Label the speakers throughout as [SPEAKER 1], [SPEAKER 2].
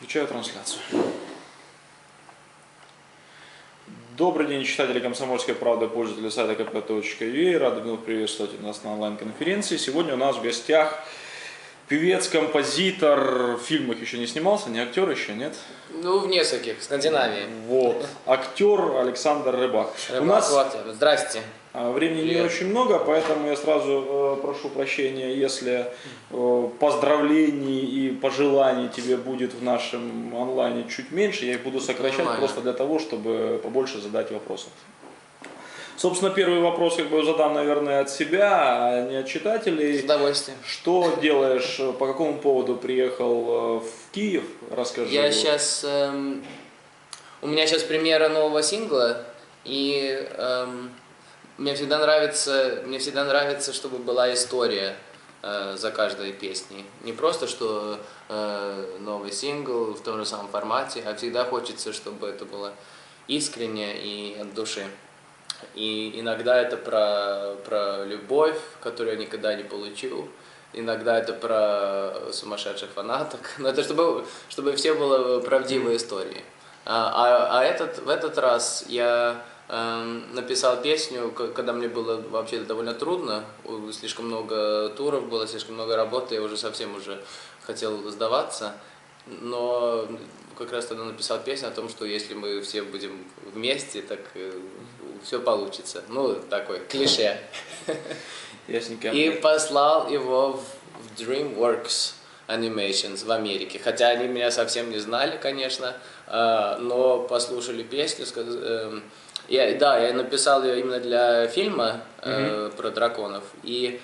[SPEAKER 1] Включаю трансляцию. Добрый день, читатели «Комсомольской правды», пользователи сайта kp.ua. Рады вновь приветствовать нас на онлайн-конференции. Сегодня у нас в гостях певец, композитор, в фильмах еще не снимался, не актер еще, нет?
[SPEAKER 2] Ну, в нескольких, в Скандинавии.
[SPEAKER 1] Вот, актер Александр Рыбак.
[SPEAKER 2] Рыбак,
[SPEAKER 1] У нас
[SPEAKER 2] вот, здрасте.
[SPEAKER 1] времени не очень много, поэтому я сразу прошу прощения, если поздравлений и пожеланий тебе будет в нашем онлайне чуть меньше. Я их буду сокращать просто для того, чтобы побольше задать вопросов. Собственно, первый вопрос задам, наверное, от себя, а не от читателей.
[SPEAKER 2] С удовольствием.
[SPEAKER 1] Что делаешь, по какому поводу приехал в Киев? Расскажи.
[SPEAKER 2] Я сейчас... у меня сейчас премьера нового сингла, и мне всегда нравится, чтобы была история за каждой песней. Не просто, что новый сингл в том же самом формате, а всегда хочется, чтобы это было искренне и от души. И иногда это про любовь, которую я никогда не получил. Иногда это про сумасшедших фанаток. Но это чтобы все было правдивые истории. В этот раз я написал песню, когда мне было вообще довольно трудно. Слишком много туров было, слишком много работы, я уже совсем хотел сдаваться. Но как раз тогда написал песню о том, что если мы все будем вместе, так все получится. Ну, такой клише.
[SPEAKER 1] Ясненько.
[SPEAKER 2] И послал его в DreamWorks Animations в Америке. Хотя они меня совсем не знали, конечно, но послушали песню. Я написал ее именно для фильма про драконов. И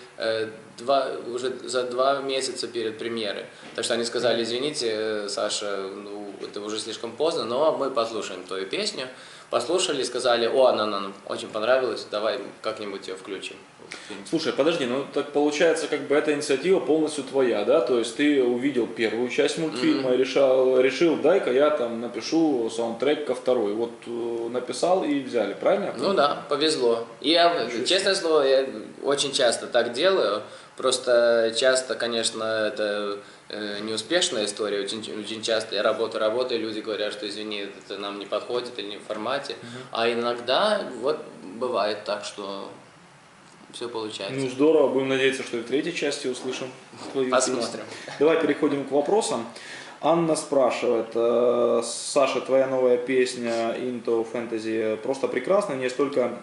[SPEAKER 2] уже за 2 месяца перед премьерой. Так что они сказали: извините, Саша, ну, это уже слишком поздно, но мы послушаем твою песню. Послушали, сказали: о, она нам очень понравилась, давай как-нибудь ее включим.
[SPEAKER 1] Слушай, подожди, ну так получается, эта инициатива полностью твоя, да? То есть ты увидел первую часть мультфильма и решил, дай-ка я там напишу саундтрек ко второй. Вот написал и взяли, правильно?
[SPEAKER 2] Ну да, повезло. И я, честное слово, я очень часто так делаю. Просто часто, конечно, это неуспешная история. Очень часто я работаю, люди говорят, что извини, это нам не подходит или не в формате. А иногда вот бывает так, что все получается.
[SPEAKER 1] Ну здорово, будем надеяться, что и в третьей части услышим твою
[SPEAKER 2] Посмотрим.
[SPEAKER 1] песню. Давай переходим к вопросам. Анна спрашивает: Саша, твоя новая песня Into Fantasy просто прекрасна, не столько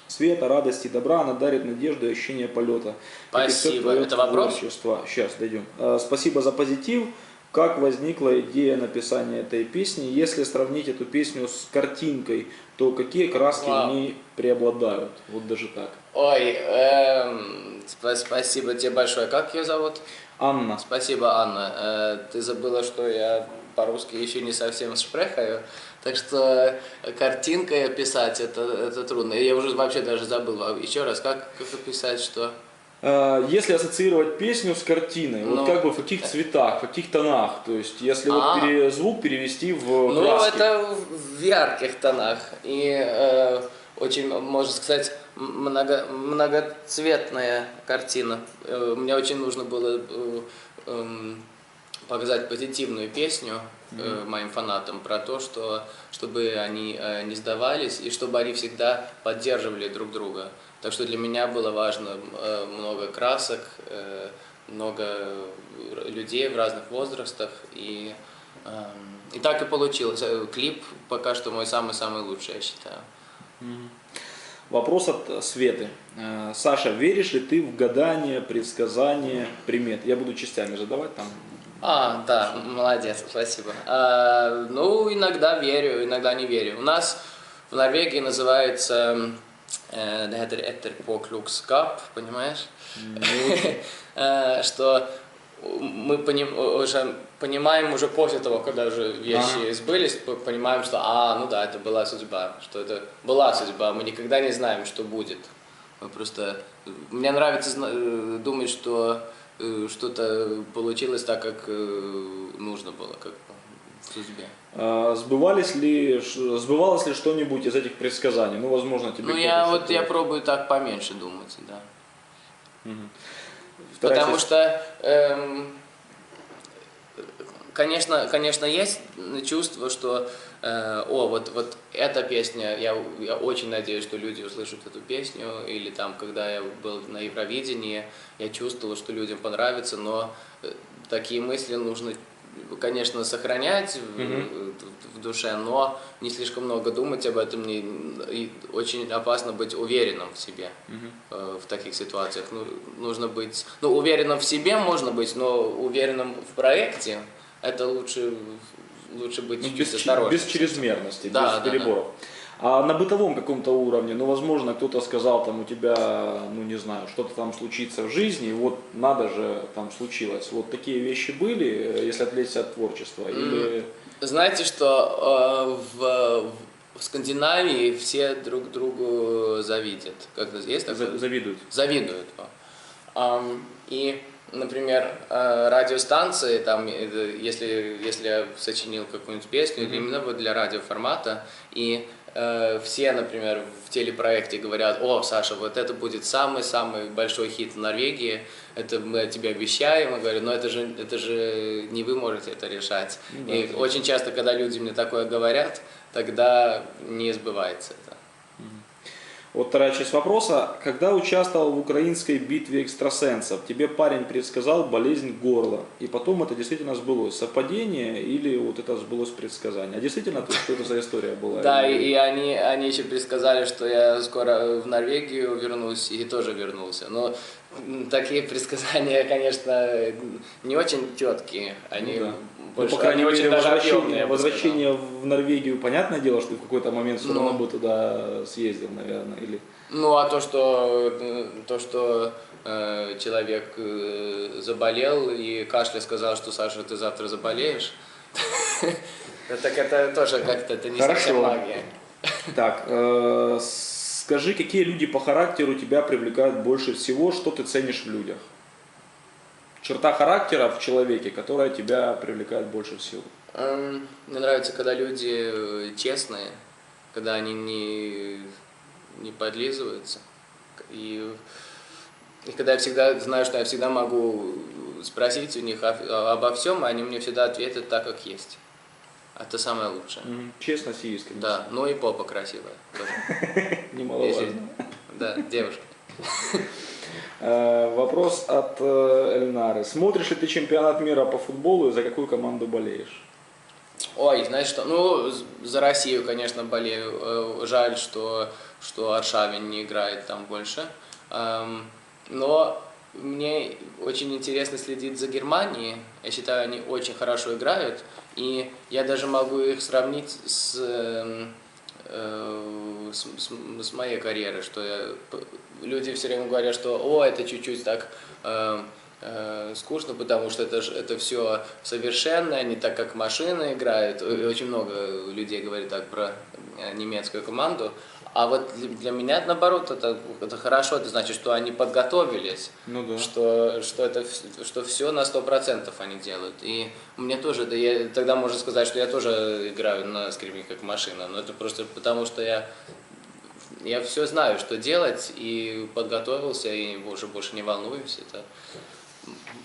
[SPEAKER 1] света, радости, добра, она дарит надежду и ощущение полета.
[SPEAKER 2] Спасибо. Это вопрос?
[SPEAKER 1] Сейчас дойдем. Спасибо за позитив. Как возникла идея написания этой песни? Если сравнить эту песню с картинкой, то какие краски в ней преобладают? Вот даже так.
[SPEAKER 2] Ой, спасибо тебе большое. Как ее зовут?
[SPEAKER 1] Анна.
[SPEAKER 2] Спасибо, Анна. Ты забыла, что я по-русски еще не совсем шпрехаю, так что картинкой описать это трудно. Я уже вообще даже забыл. Еще раз, как описать что?
[SPEAKER 1] Если ассоциировать песню с картиной, в каких цветах, в каких тонах, то есть если звук перевести в краски.
[SPEAKER 2] Ну, это в ярких тонах и очень, можно сказать, многоцветная картина. Мне очень нужно было показать позитивную песню моим фанатам про то, чтобы они не сдавались и чтобы они всегда поддерживали друг друга. Так что для меня было важно много красок, много людей в разных возрастах. И так и получилось. Клип пока что мой самый-самый лучший, я считаю.
[SPEAKER 1] Вопрос от Светы. Саша, веришь ли ты в гадание, предсказания, примет? Я буду частями задавать там.
[SPEAKER 2] Да, молодец, спасибо. Ну, иногда верю, иногда не верю. У нас в Норвегии называется det heter etterpåklokskap, понимаешь? Что мы уже понимаем уже после того, когда уже вещи сбылись, понимаем, что ну да, это была судьба, что это была судьба, мы никогда не знаем, что будет. Мы просто... Мне нравится думать, что что-то получилось так, как нужно было, как в судьбе.
[SPEAKER 1] Сбывалось ли что-нибудь из этих предсказаний? Ну, возможно, тебе...
[SPEAKER 2] Ну, я пробую так поменьше думать, да. Потому что конечно, есть чувство, что вот эта песня, я очень надеюсь, что люди услышат эту песню, или там, когда я был на Евровидении, я чувствовал, что людям понравится, но такие мысли нужно, конечно, сохранять в душе, но не слишком много думать об этом, и очень опасно быть уверенным в себе в таких ситуациях. Нужно быть, уверенным в себе можно быть, но уверенным в проекте это лучше быть чуть-чуть осторожным.
[SPEAKER 1] Без чрезмерности,
[SPEAKER 2] да,
[SPEAKER 1] без переборов.
[SPEAKER 2] Да.
[SPEAKER 1] А на бытовом каком-то уровне, возможно, кто-то сказал, там, у тебя, не знаю, что-то там случится в жизни, вот надо же, там, случилось. Вот такие вещи были, если отвлечься от творчества? Или...
[SPEAKER 2] Знаете, что в Скандинавии все друг другу завидят. Как-то есть такое?
[SPEAKER 1] Завидуют.
[SPEAKER 2] Завидуют. И, например, радиостанции, там, если я сочинил какую-нибудь песню, именно вот для радиоформата, и все, например, в телепроекте говорят: о, Саша, вот это будет самый-самый большой хит в Норвегии, это мы тебе обещаем. Я говорю: но это же не вы можете это решать. И очень часто, когда люди мне такое говорят, тогда не сбывается это.
[SPEAKER 1] Вот вторая часть вопроса. Когда участвовал в украинской битве экстрасенсов, тебе парень предсказал болезнь горла, и потом это действительно сбылось? Совпадение или вот это сбылось предсказание? А действительно, что это за история была?
[SPEAKER 2] Да, и они еще предсказали, что я скоро в Норвегию вернусь, и тоже вернулся. Но такие предсказания, конечно, не очень четкие. Они больше,
[SPEAKER 1] по крайней мере,
[SPEAKER 2] очень
[SPEAKER 1] возвращение в Норвегию, понятное дело, что ты в какой-то момент все равно бы туда съездил, наверное, или...
[SPEAKER 2] А то, что человек заболел и кашля сказал, что Саша, ты завтра заболеешь, так это тоже как-то, это не совсем магия.
[SPEAKER 1] Так, скажи, какие люди по характеру тебя привлекают больше всего, что ты ценишь в людях? Черта характера в человеке, которая тебя привлекает больше всего?
[SPEAKER 2] Мне нравится, когда люди честные, когда они не подлизываются. И когда я всегда знаю, что я всегда могу спросить у них обо всем, и они мне всегда ответят так, как есть. Это самое лучшее.
[SPEAKER 1] Честность и искренность.
[SPEAKER 2] Да, и попа красивая.
[SPEAKER 1] Немаловажно.
[SPEAKER 2] Да, девушка.
[SPEAKER 1] Вопрос от Эльнары. Смотришь ли ты чемпионат мира по футболу и за какую команду болеешь?
[SPEAKER 2] Ой, знаешь что, за Россию, конечно, болею. Жаль, что Аршавин не играет там больше. Но мне очень интересно следить за Германией. Я считаю, они очень хорошо играют. И я даже могу их сравнить с моей карьерой, что люди все время говорят, что это чуть-чуть так скучно, потому что это все совершенное, не так, как машины играют. И очень много людей говорит так про немецкую команду. А вот для меня, наоборот, это хорошо, это значит, что они подготовились, что все на 100% они делают. И мне тоже, тогда можно сказать, что я тоже играю на скрипке как машина, но это просто потому, что я все знаю, что делать, и подготовился, и уже больше не волнуюсь.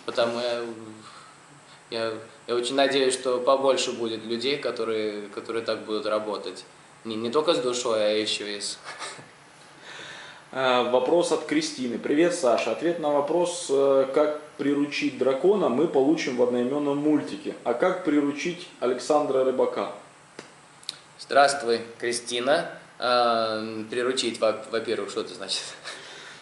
[SPEAKER 2] Потому я очень надеюсь, что побольше будет людей, которые так будут работать. Не только с душой, а еще и с...
[SPEAKER 1] Вопрос от Кристины. Привет, Саша. Ответ на вопрос, как приручить дракона, мы получим в одноименном мультике. А как приручить Александра Рыбака?
[SPEAKER 2] Здравствуй, Кристина. Приручить, во-первых, что это значит?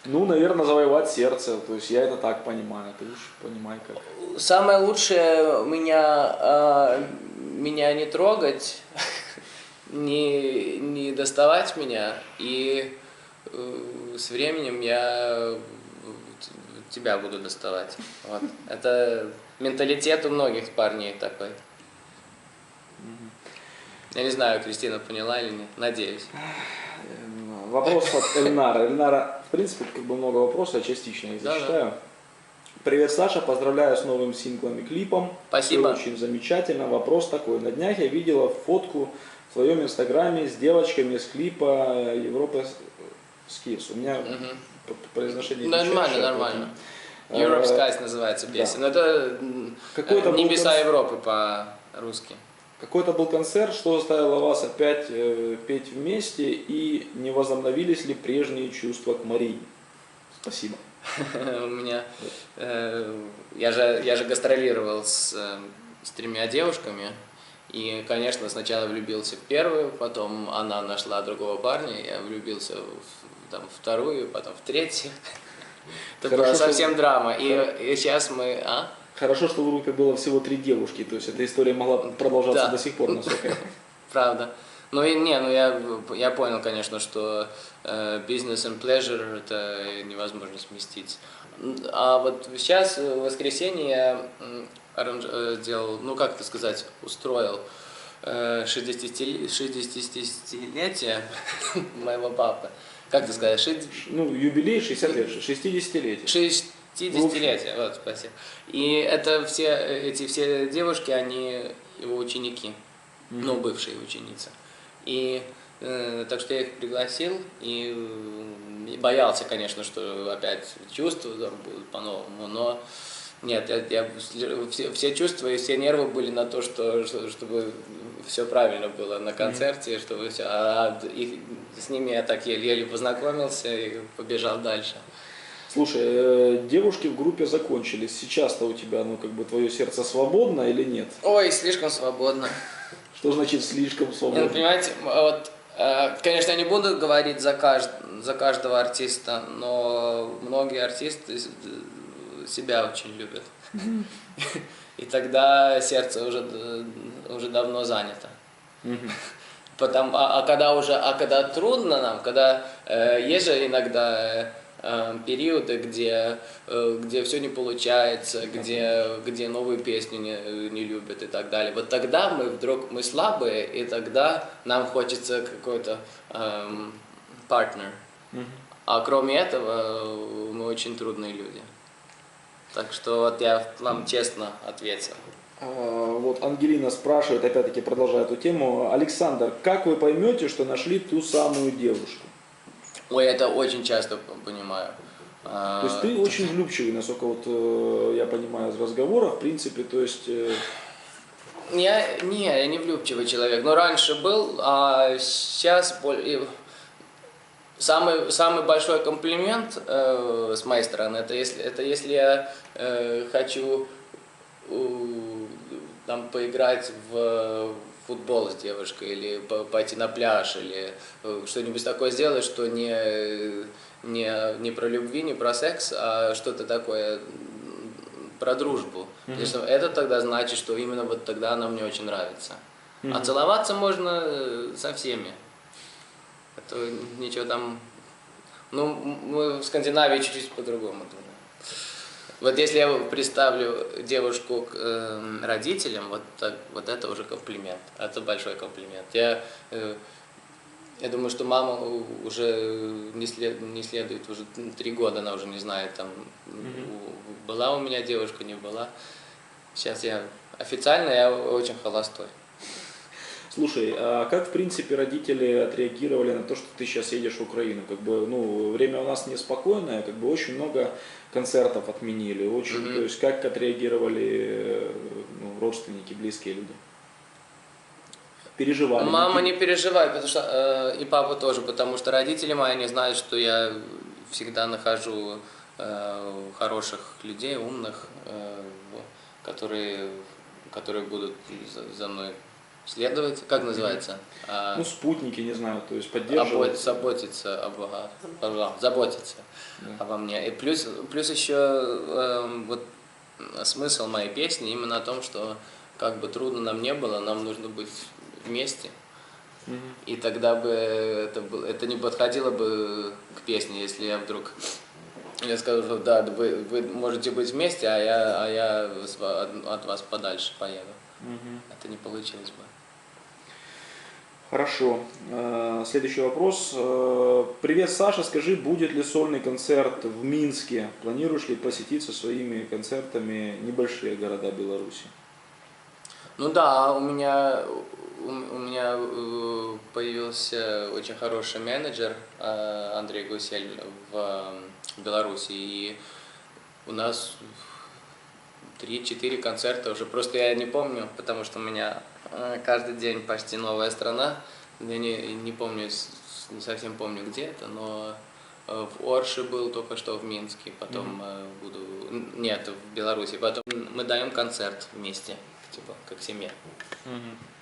[SPEAKER 1] Наверное, завоевать сердце. То есть я это так понимаю. Ты уж понимай как.
[SPEAKER 2] Самое лучшее меня не трогать, не доставать меня, и с временем я тебя буду доставать. Вот. Это менталитет у многих парней такой. Я не знаю, Кристина поняла или нет, надеюсь.
[SPEAKER 1] Вопрос от Эльнара. Эльнара, в принципе, много вопросов, я частично их зачитаю. Да. Привет, Саша, поздравляю с новым синглом и клипом.
[SPEAKER 2] Спасибо.
[SPEAKER 1] Все очень замечательно. Вопрос такой. На днях я видела фотку в своем инстаграме с девочками из клипа Европа Скис. У меня произношение
[SPEAKER 2] нормально. Europe Skies называется песня.
[SPEAKER 1] Да.
[SPEAKER 2] Но это
[SPEAKER 1] Какой-то
[SPEAKER 2] «Небеса Европы» по-русски.
[SPEAKER 1] Какой-то был концерт, что заставило вас опять петь вместе, и не возобновились ли прежние чувства к Марине? Спасибо.
[SPEAKER 2] У меня... Я же гастролировал с 3 девушками. И, конечно, сначала влюбился в первую, потом она нашла другого парня, я влюбился в вторую, потом в третью. Это была совсем драма. И сейчас мы...
[SPEAKER 1] Хорошо, что в группе было всего 3 девушки, то есть эта история могла продолжаться до сих пор, насколько я понимаю.
[SPEAKER 2] Правда. Я понял, конечно, что business and pleasure это невозможно сместить. А вот сейчас, в воскресенье, я сделал, как это сказать, устроил 60-летие моего папы. Как это сказать?
[SPEAKER 1] Юбилей 60 лет, 60-летие.
[SPEAKER 2] 60-летие, вот, спасибо. И это все девушки, они его ученики, бывшие ученицы. И так что я их пригласил и боялся, конечно, что опять чувства там будут по-новому, но нет, все чувства и все нервы были на то, чтобы все правильно было на концерте, чтобы все, с ними я так еле познакомился и побежал дальше.
[SPEAKER 1] Слушай, девушки в группе закончились. Сейчас-то у тебя, твое сердце свободно или нет?
[SPEAKER 2] Ой, слишком свободно.
[SPEAKER 1] Что значит слишком свободно?
[SPEAKER 2] Понимаете, конечно, я не буду говорить за каждого артиста, но многие артисты себя очень любят. И тогда сердце уже давно занято. Когда трудно нам, когда есть же иногда периоды, где все не получается, где новую песню не любят и так далее. Вот тогда мы слабые, и тогда нам хочется какой-то партнер. А кроме этого, мы очень трудные люди. Так что вот я вам честно ответил.
[SPEAKER 1] Вот Ангелина спрашивает, опять-таки продолжая эту тему. Александр, как вы поймете, что нашли ту самую девушку?
[SPEAKER 2] Ой, это очень часто понимаю.
[SPEAKER 1] То есть ты очень влюбчивый, насколько я понимаю из разговора, в принципе, то есть...
[SPEAKER 2] Я не влюбчивый человек, но раньше был, а сейчас... Самый большой комплимент с моей стороны, это если я хочу поиграть в футбол с девушкой, или пойти на пляж, или что-нибудь такое сделать, что не про любви, не про секс, а что-то такое про дружбу. Это тогда значит, что именно вот тогда она мне очень нравится. А целоваться можно со всеми. Это ничего там... мы в Скандинавии чуть-чуть по-другому думаем. Вот если я представлю девушку к родителям, вот это уже комплимент. Это большой комплимент. Я думаю, что мама уже не следует, уже 3 года она уже не знает, была у меня девушка, не была. Сейчас я очень холостой.
[SPEAKER 1] Слушай, а как в принципе родители отреагировали на то, что ты сейчас едешь в Украину? Время у нас неспокойное, очень много концертов отменили, то есть как отреагировали родственники, близкие люди? Переживали?
[SPEAKER 2] Мама не переживает, потому что и папа тоже, потому что родители мои не знают, что я всегда нахожу хороших людей, умных, которые будут за мной следовать, как называется?
[SPEAKER 1] Спутники, не знаю, то есть поддерживать.
[SPEAKER 2] Заботиться обо мне. И плюс еще смысл моей песни именно о том, что как бы трудно нам не было, нам нужно быть вместе. И тогда бы это не подходило бы к песне, если я вдруг скажу, что да, вы можете быть вместе, а я от вас подальше поеду. Это не получилось бы.
[SPEAKER 1] Хорошо. Следующий вопрос. Привет, Саша. Скажи, будет ли сольный концерт в Минске? Планируешь ли посетить со своими концертами небольшие города Беларуси?
[SPEAKER 2] Да, у меня появился очень хороший менеджер Андрей Гусель в Беларуси. И У нас 3-4 концерта уже, просто я не помню, потому что у меня каждый день почти новая страна. Я не помню, не совсем помню где это, но в Орше был только что в Минске, потом буду, нет, в Беларуси, потом мы даем концерт вместе, типа, как семья.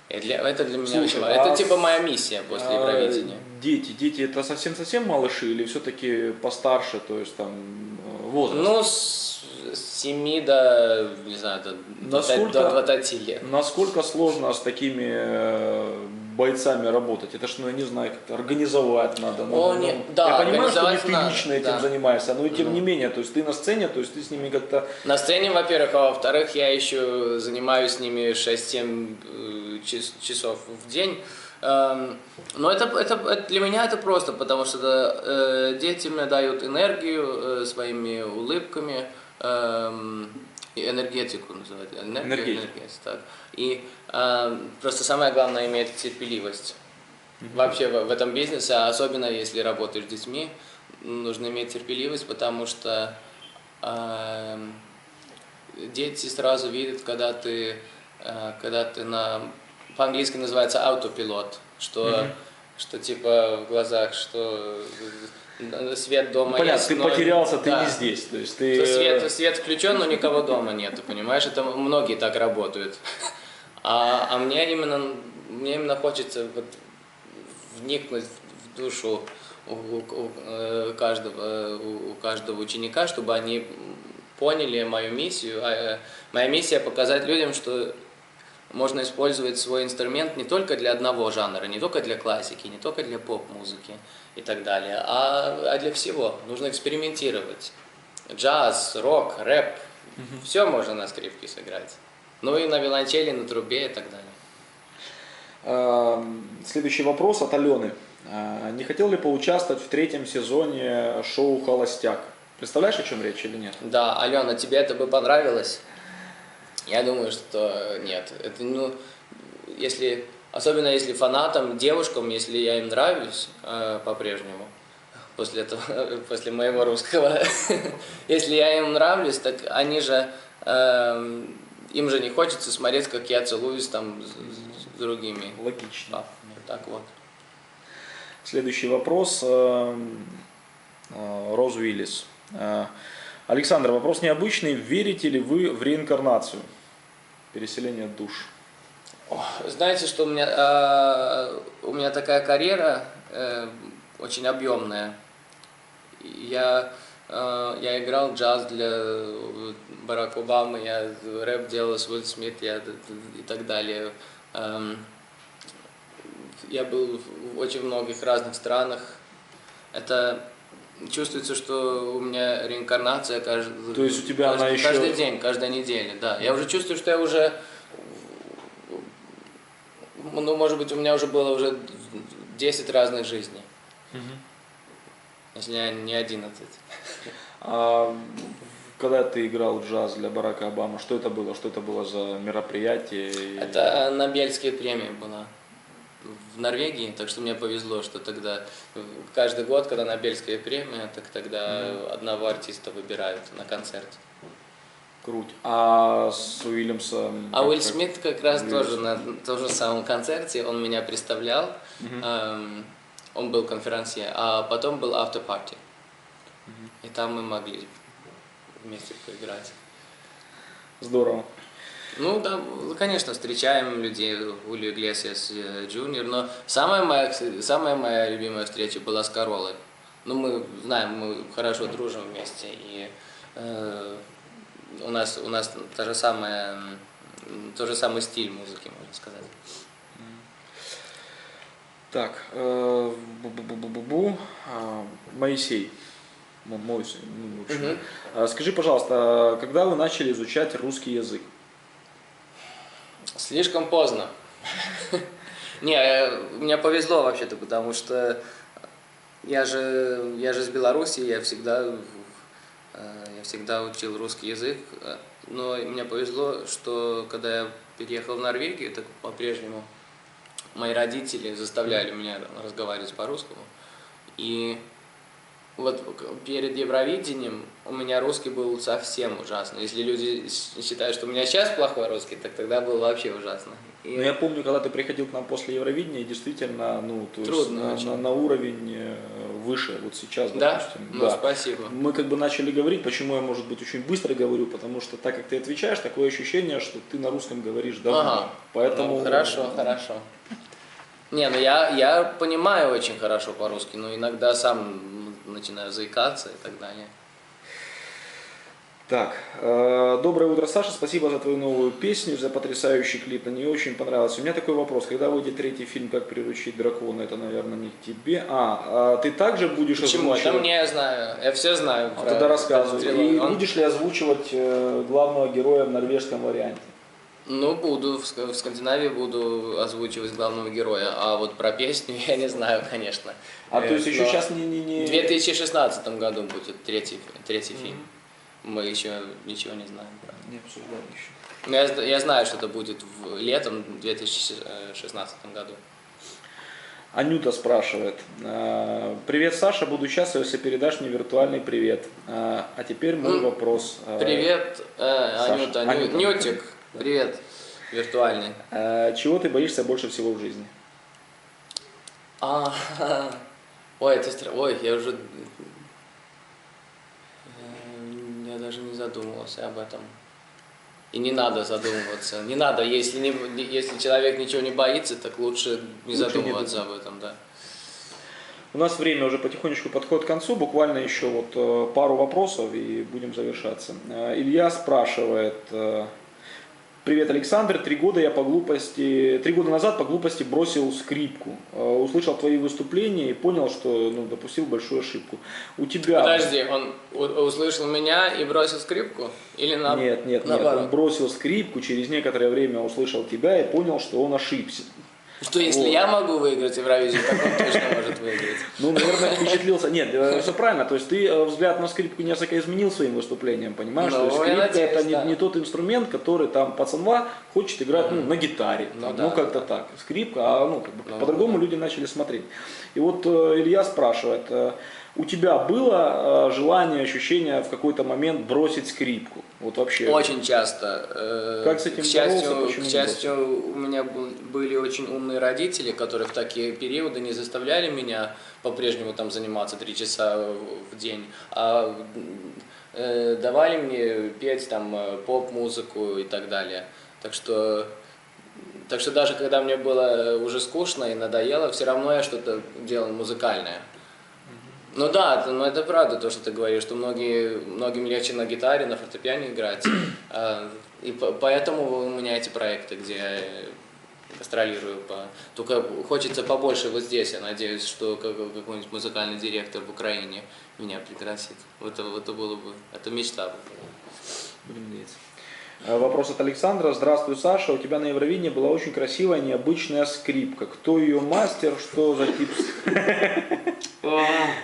[SPEAKER 2] Это для меня
[SPEAKER 1] Слушай,
[SPEAKER 2] очень важно. Это типа моя миссия после Евровидения.
[SPEAKER 1] Дети это совсем малыши или все-таки постарше, то есть там возраст?
[SPEAKER 2] Ну, с 7 до, не знаю, до 20 лет.
[SPEAKER 1] Насколько сложно с такими бойцами работать? Это ж, ну, я не знаю, как-то организовать надо.
[SPEAKER 2] Да,
[SPEAKER 1] я понимаю, что
[SPEAKER 2] организовать
[SPEAKER 1] ты
[SPEAKER 2] надо,
[SPEAKER 1] лично этим
[SPEAKER 2] да.
[SPEAKER 1] занимаешься, но и тем не менее, то есть ты на сцене, то есть ты с ними как-то...
[SPEAKER 2] На сцене, во-первых, а во-вторых, я еще занимаюсь с ними 6-7 часов в день. Но это для меня это просто, потому что дети мне дают энергию своими улыбками, и энергетику называют. Энергия, так. И просто самое главное иметь терпеливость. Вообще в этом бизнесе, особенно если работаешь с детьми, нужно иметь терпеливость, потому что дети сразу видят, когда ты по-английски называется автопилот, что типа в глазах, что свет дома
[SPEAKER 1] Понятно,
[SPEAKER 2] есть,
[SPEAKER 1] ты
[SPEAKER 2] но,
[SPEAKER 1] потерялся, ты
[SPEAKER 2] да,
[SPEAKER 1] не здесь. То есть ты...
[SPEAKER 2] свет включен, но никого дома нету, понимаешь? Это многие так работают. А мне именно хочется вот вникнуть в душу у каждого ученика, чтобы они поняли мою миссию. Моя миссия показать людям, что можно использовать свой инструмент не только для одного жанра, не только для классики, не только для поп-музыки и так далее, а для всего. Нужно экспериментировать. Джаз, рок, рэп, все можно на скрипке сыграть. Ну и на виолончели, на трубе и так далее.
[SPEAKER 1] Следующий вопрос от Алены. Не хотел ли поучаствовать в 3-м сезоне шоу «Холостяк»? Представляешь, о чем речь или нет?
[SPEAKER 2] Да, Алена, тебе это бы понравилось? Я думаю, что нет. Это, особенно если фанатам, девушкам, если я им нравлюсь по-прежнему, после моего русского, если я им нравлюсь, так они же, им же не хочется смотреть, как я целуюсь там с другими.
[SPEAKER 1] Логично.
[SPEAKER 2] Папами. Так вот.
[SPEAKER 1] Следующий вопрос. Роз Уиллис. Александр, вопрос необычный. Верите ли вы в реинкарнацию? Переселение душ.
[SPEAKER 2] Знаете, что у меня такая карьера очень объемная. Я играл джаз для Барака Обамы, я рэп делал с Уилл Смит и так далее. Я был в очень многих разных странах. Это чувствуется, что у меня реинкарнация
[SPEAKER 1] То есть у тебя она еще...
[SPEAKER 2] каждый день, каждая неделя, да. Я уже чувствую, что я уже, ну, может быть, у меня уже было уже 10 разных жизней. Если не 11.
[SPEAKER 1] Когда ты играл джаз для Барака Обамы, что это было? Что это было за мероприятие?
[SPEAKER 2] Это Нобелевская премия была в Норвегии, так что мне повезло, что тогда каждый год, когда Нобелевская премия, так тогда одного артиста выбирают на концерт.
[SPEAKER 1] Круть. А с Уильямсом?
[SPEAKER 2] А Уилл Смит как раз тоже на том же самом концерте, он меня представлял, он был конферансье, а потом был автопарти. И там мы могли вместе поиграть.
[SPEAKER 1] Здорово.
[SPEAKER 2] Ну да, конечно, встречаем людей, Хулио Иглесиас Джуниор, но самая моя любимая встреча была с Королой. Ну, мы знаем, мы хорошо дружим вместе, и у нас тот же самый стиль музыки, можно сказать.
[SPEAKER 1] Так, Моисей. Скажи, пожалуйста, когда вы начали изучать русский язык?
[SPEAKER 2] Слишком поздно. Не, мне повезло вообще-то, потому что я же с Беларуси, я всегда учил русский язык, но мне повезло, что когда я переехал в Норвегию, так по-прежнему мои родители заставляли меня разговаривать по-русскому. И вот перед Евровидением у меня русский был совсем ужасный. Если люди считают, что у меня сейчас плохой русский, так тогда был вообще ужасно. И
[SPEAKER 1] Ну, я помню, когда ты приходил к нам после Евровидения, действительно, ну, то есть
[SPEAKER 2] трудно очень.
[SPEAKER 1] на уровень выше, вот сейчас,
[SPEAKER 2] Да?
[SPEAKER 1] допустим.
[SPEAKER 2] Ну, спасибо.
[SPEAKER 1] Мы как бы начали говорить, почему я, может быть, очень быстро говорю, потому что так как ты отвечаешь, такое ощущение, что ты на русском говоришь давно.
[SPEAKER 2] Ага.
[SPEAKER 1] Поэтому...
[SPEAKER 2] Ну, хорошо, хорошо. Не, ну я понимаю очень хорошо по-русски, но иногда сам начинаю заикаться и так далее.
[SPEAKER 1] Так, доброе утро, Саша, спасибо за твою новую песню, за потрясающий клип, мне очень понравилось. У меня такой вопрос, когда выйдет третий фильм «Как приручить дракона», это, наверное, не к тебе. Ты также будешь
[SPEAKER 2] Почему?
[SPEAKER 1] озвучивать?
[SPEAKER 2] Это мне я знаю, я все знаю. Про
[SPEAKER 1] Тогда рассказывай.
[SPEAKER 2] трилогию.
[SPEAKER 1] И будешь ли озвучивать главного героя в норвежском варианте?
[SPEAKER 2] Ну, буду, в Скандинавии буду озвучивать главного героя, а вот про песню я не знаю, конечно.
[SPEAKER 1] То есть еще
[SPEAKER 2] Но
[SPEAKER 1] сейчас не...
[SPEAKER 2] В 2016 году будет третий фильм. Мы еще ничего не знаем.
[SPEAKER 1] Не обсуждали еще.
[SPEAKER 2] Но я знаю, что это будет летом 2016 году.
[SPEAKER 1] Анюта спрашивает. Привет, Саша, буду счастлив, если передашь мне виртуальный привет. А теперь мой вопрос.
[SPEAKER 2] Привет,
[SPEAKER 1] Саша.
[SPEAKER 2] Анюта.
[SPEAKER 1] Анюта.
[SPEAKER 2] Нютик, привет, виртуальный.
[SPEAKER 1] Чего ты боишься больше всего в жизни?
[SPEAKER 2] Ой, это ой, я уже... Я даже не задумывался об этом. И не надо задумываться. Не надо, если человек ничего не боится, так лучше не задумываться об этом, да.
[SPEAKER 1] У нас время уже потихонечку подходит к концу, буквально еще вот пару вопросов и будем завершаться. Илья спрашивает. Привет, Александр. 3 года назад по глупости бросил скрипку. Услышал твои выступления и понял, что допустил большую ошибку. У тебя...
[SPEAKER 2] Подожди, он услышал меня и бросил скрипку? Или
[SPEAKER 1] Нет. Он бросил скрипку, через некоторое время услышал тебя и понял, что он ошибся.
[SPEAKER 2] Что если я могу выиграть Евровизию, так он точно может выиграть.
[SPEAKER 1] Ну, наверное, впечатлился. Нет, все правильно. То есть ты взгляд на скрипку несколько изменил своим выступлением, понимаешь? То есть скрипка это не тот инструмент, который там пацанва хочет играть на гитаре. Как-то так. Скрипка, по-другому люди начали смотреть. И вот Илья спрашивает, у тебя было желание, ощущение в какой-то момент бросить скрипку? Вот вообще.
[SPEAKER 2] Очень часто.
[SPEAKER 1] Как с этим
[SPEAKER 2] к счастью, у меня были очень умные родители, которые в такие периоды не заставляли меня по-прежнему там заниматься 3 часа в день, а давали мне петь там поп-музыку и так далее. Так что даже когда мне было уже скучно и надоело, все равно я что-то делал музыкальное. Ну да, но это правда, то, что ты говоришь, что многим легче на гитаре, на фортепиано играть. И поэтому у меня эти проекты, где я гастролирую. Только хочется побольше вот здесь. Я надеюсь, что какой-нибудь музыкальный директор в Украине меня пригласит. Это было бы, это мечта.
[SPEAKER 1] Будем надеяться. Вопрос от Александра. Здравствуй, Саша. У тебя на Евровидении была очень красивая, необычная скрипка. Кто ее мастер, что за тип...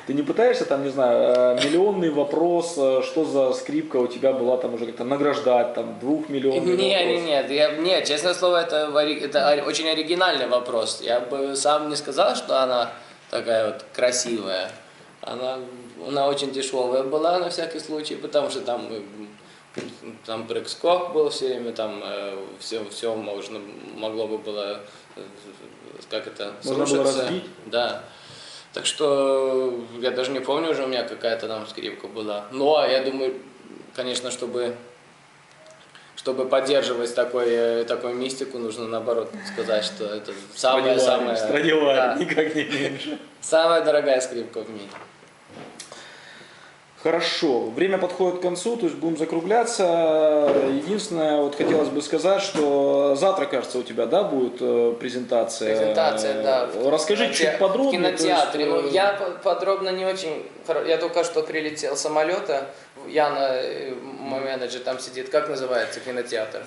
[SPEAKER 1] Ты не пытаешься там, не знаю, миллионный вопрос, что за скрипка у тебя была там уже как-то награждать, там, 2 миллионов?
[SPEAKER 2] Нет, честное слово, это очень оригинальный вопрос. Я бы сам не сказал, что она такая вот красивая. Она очень дешевая была на всякий случай, потому что там прыг-скок был все время, там все могло бы было, как это,
[SPEAKER 1] можно было разбить.
[SPEAKER 2] Да. Так что я даже не помню, уже у меня какая-то там скрипка была. Но я думаю, конечно, чтобы поддерживать такую мистику, нужно наоборот сказать, что это самая
[SPEAKER 1] никак не меньше.
[SPEAKER 2] Самая дорогая скрипка в мире.
[SPEAKER 1] Хорошо, время подходит к концу, то есть будем закругляться. Единственное, вот хотелось бы сказать, что завтра, кажется, у тебя, да, будет презентация?
[SPEAKER 2] Презентация, да.
[SPEAKER 1] Расскажи чуть подробнее.
[SPEAKER 2] В кинотеатре. Ну, я подробно не очень... Я только что прилетел с самолета. Яна, мой менеджер, там сидит. Как называется кинотеатр?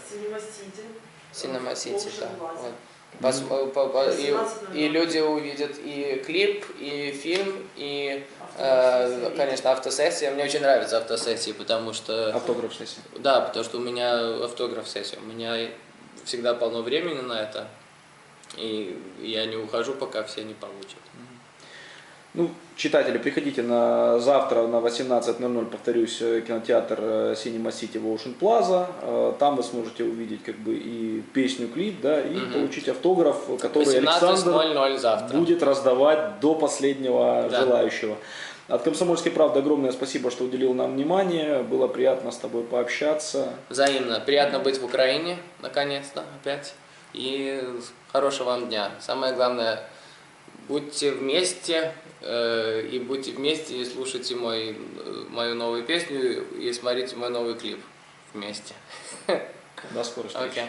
[SPEAKER 2] Cinema City, да. Вот. И люди увидят и клип, и фильм, и, конечно, автосессия. Мне очень нравятся автосессии, потому что...
[SPEAKER 1] Автограф-сессия.
[SPEAKER 2] Да, потому что у меня автограф-сессия. У меня всегда полно времени на это, и я не ухожу, пока все не получат.
[SPEAKER 1] Ну, читатели, приходите на завтра на 18:00, повторюсь, кинотеатр Cinema City в Ocean Plaza. Там вы сможете увидеть как бы и песню, клип, да, и получить автограф, который Александр
[SPEAKER 2] 18:00 завтра
[SPEAKER 1] будет раздавать до последнего желающего. От «Комсомольской правды» огромное спасибо, что уделил нам внимание. Было приятно с тобой пообщаться.
[SPEAKER 2] Взаимно. Приятно быть в Украине, наконец-то, опять. И хорошего вам дня. Самое главное, будьте вместе, и слушайте мою новую песню, и смотрите мой новый клип вместе.
[SPEAKER 1] До скорой встречи.
[SPEAKER 2] Okay.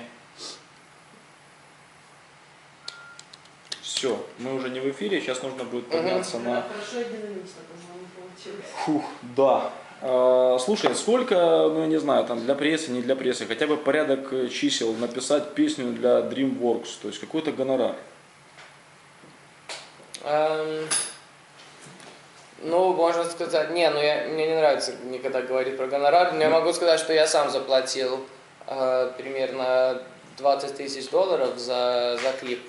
[SPEAKER 1] Все, мы уже не в эфире, сейчас нужно будет подняться на...
[SPEAKER 3] Хорошо и динамично, по-моему, получилось.
[SPEAKER 1] Фух, да. Слушай, сколько, ну я не знаю, там для прессы, не для прессы, хотя бы порядок чисел написать песню для DreamWorks, то есть какой-то гонорар?
[SPEAKER 2] Ну, можно сказать, мне не нравится никогда говорить про гонорар, но я могу сказать, что я сам заплатил примерно $20 000 за клип.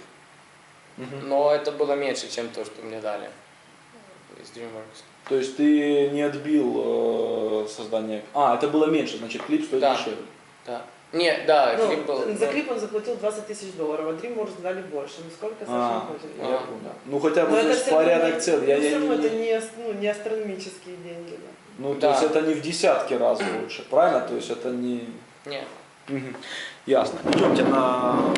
[SPEAKER 2] Но это было меньше, чем то, что мне дали из DreamWorks.
[SPEAKER 1] То есть ты не отбил создание... это было меньше, значит клип стоит дешевле.
[SPEAKER 2] Да. Нет, да,
[SPEAKER 3] Ну,
[SPEAKER 2] клип был...
[SPEAKER 3] за клип он заплатил $20 000, а DreamWorks дали больше. Ну сколько Саша хочет?
[SPEAKER 1] Я понял. Ну хотя бы
[SPEAKER 3] Но
[SPEAKER 1] то
[SPEAKER 3] это
[SPEAKER 1] есть,
[SPEAKER 3] все равно
[SPEAKER 1] порядок цен.
[SPEAKER 3] это не астрономические деньги. Да.
[SPEAKER 1] Ну то есть это не в десятки раз больше, правильно? То есть это не...
[SPEAKER 2] Нет.
[SPEAKER 1] Ясно. Идемте на...